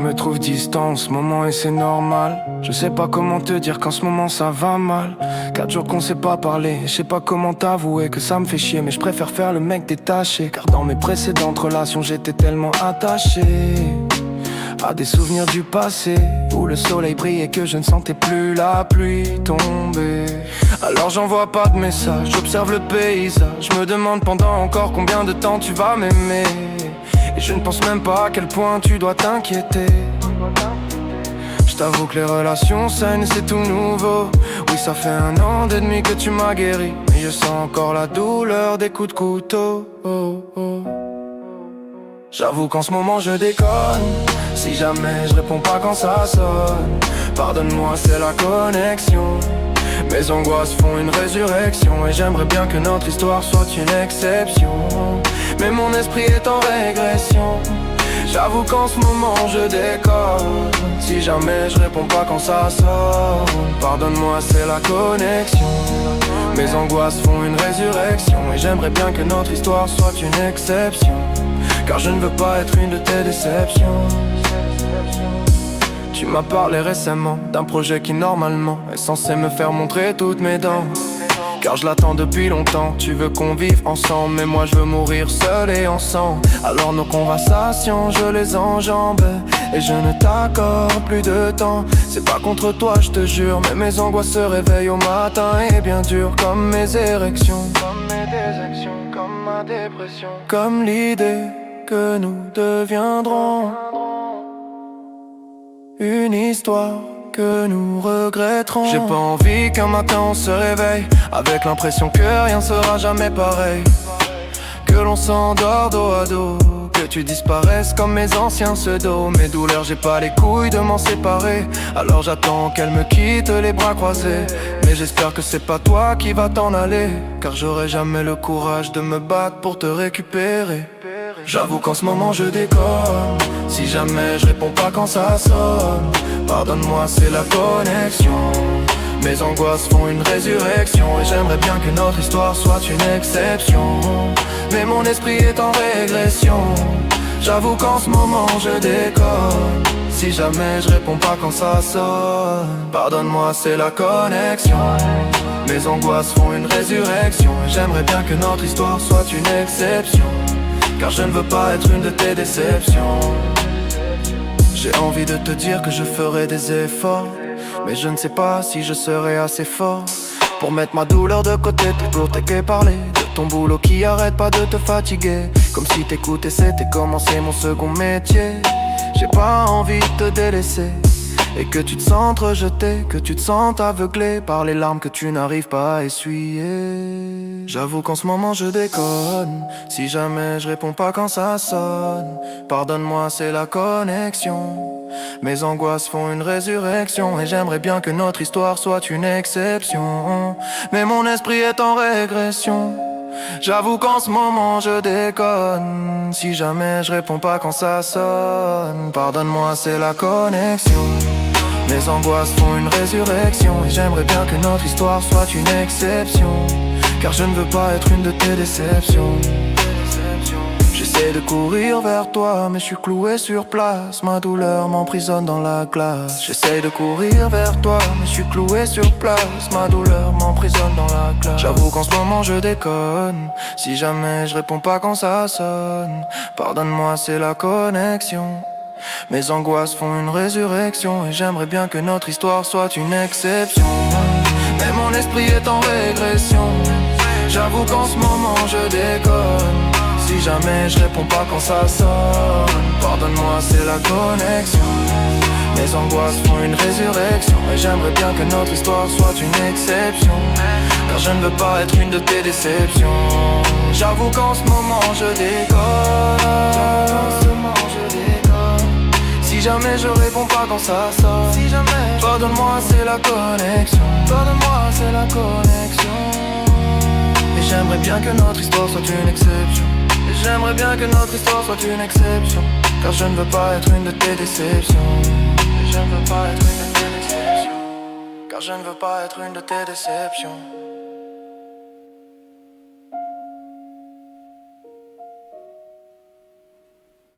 me trouves distant en ce moment et c'est normal. Je sais pas comment te dire qu'en ce moment ça va mal. 4 jours qu'on s'est pas parlé, je sais pas comment t'avouer que ça me fait chier. Mais je préfère faire le mec détaché, car dans mes précédentes relations j'étais tellement attaché à des souvenirs du passé, où le soleil brillait que je ne sentais plus la pluie tomber. Alors j'envoie pas de message, j'observe le paysage. Je me demande pendant encore combien de temps tu vas m'aimer. Et je ne pense même pas à quel point tu dois t'inquiéter. Je t'avoue que les relations saines c'est tout nouveau. Oui, ça fait 1 an et demi que tu m'as guéri, mais je sens encore la douleur des coups de couteau. J'avoue qu'en ce moment je déconne. Si jamais je réponds pas quand ça sonne, pardonne-moi, c'est la connexion. Mes angoisses font une résurrection, et j'aimerais bien que notre histoire soit une exception. Mais mon esprit est en régression. J'avoue qu'en ce moment je déconne. Si jamais je réponds pas quand ça sonne, pardonne-moi, c'est la connexion. Mes angoisses font une résurrection, et j'aimerais bien que notre histoire soit une exception, car je ne veux pas être une de tes déceptions. Tu m'as parlé récemment d'un projet qui normalement est censé me faire montrer toutes mes dents, car je l'attends depuis longtemps. Tu veux qu'on vive ensemble, mais moi je veux mourir seul et ensemble. Alors nos conversations je les enjambe, et je ne t'accorde plus de temps. C'est pas contre toi je te jure, mais mes angoisses se réveillent au matin, et bien dur comme mes érections, comme mes déjections, comme ma dépression, comme l'idée que nous deviendrons une histoire que nous regretterons. J'ai pas envie qu'un matin on se réveille avec l'impression que rien sera jamais pareil, que l'on s'endort dos à dos, que tu disparaisses comme mes anciens pseudos. Mes douleurs, j'ai pas les couilles de m'en séparer, alors j'attends qu'elle me quitte les bras croisés. Mais j'espère que c'est pas toi qui vas t'en aller, car j'aurai jamais le courage de me battre pour te récupérer. J'avoue qu'en ce moment je déconne. Si jamais je réponds pas quand ça sonne, pardonne-moi, c'est la connexion. Mes angoisses font une résurrection, et j'aimerais bien que notre histoire soit une exception. Mais mon esprit est en régression. J'avoue qu'en ce moment je déconne. Si jamais je réponds pas quand ça sonne, pardonne-moi, c'est la connexion. Mes angoisses font une résurrection, et j'aimerais bien que notre histoire soit une exception, car je ne veux pas être une de tes déceptions. J'ai envie de te dire que je ferai des efforts, mais je ne sais pas si je serai assez fort pour mettre ma douleur de côté. Toujours t'es parler de ton boulot qui arrête pas de te fatiguer, comme si t'écoutais c'était commencer mon second métier. J'ai pas envie de te délaisser, et que tu te sentes rejeté, que tu te sens aveuglé par les larmes que tu n'arrives pas à essuyer. J'avoue qu'en ce moment je déconne. Si jamais je réponds pas quand ça sonne, pardonne-moi, c'est la connexion. Mes angoisses font une résurrection, et j'aimerais bien que notre histoire soit une exception. Mais mon esprit est en régression. J'avoue qu'en ce moment je déconne. Si jamais je réponds pas quand ça sonne, pardonne-moi, c'est la connexion. Mes angoisses font une résurrection, et j'aimerais bien que notre histoire soit une exception, car je ne veux pas être une de tes déceptions. J'essaie de courir vers toi, mais je suis cloué sur place. Ma douleur m'emprisonne dans la glace. J'essaie de courir vers toi, mais je suis cloué sur place. Ma douleur m'emprisonne dans la glace. J'avoue qu'en ce moment je déconne. Si jamais je réponds pas quand ça sonne, pardonne-moi, c'est la connexion. Mes angoisses font une résurrection, et j'aimerais bien que notre histoire soit une exception. Mais mon esprit est en régression. J'avoue qu'en ce moment je déconne. Si jamais je réponds pas quand ça sonne, pardonne-moi, c'est la connexion. Mes angoisses font une résurrection, et j'aimerais bien que notre histoire soit une exception, car je ne veux pas être une de tes déceptions. J'avoue qu'en ce moment je déconne. Si jamais je réponds pas quand ça sonne, si jamais, pardonne-moi, c'est la connexion. Pardonne-moi, c'est la connexion. Et j'aimerais bien que notre histoire soit une exception. Et j'aimerais bien que notre histoire soit une exception, car je ne veux pas être une de tes déceptions. Et je ne veux pas être une de tes déceptions, car je ne veux pas être une de tes déceptions.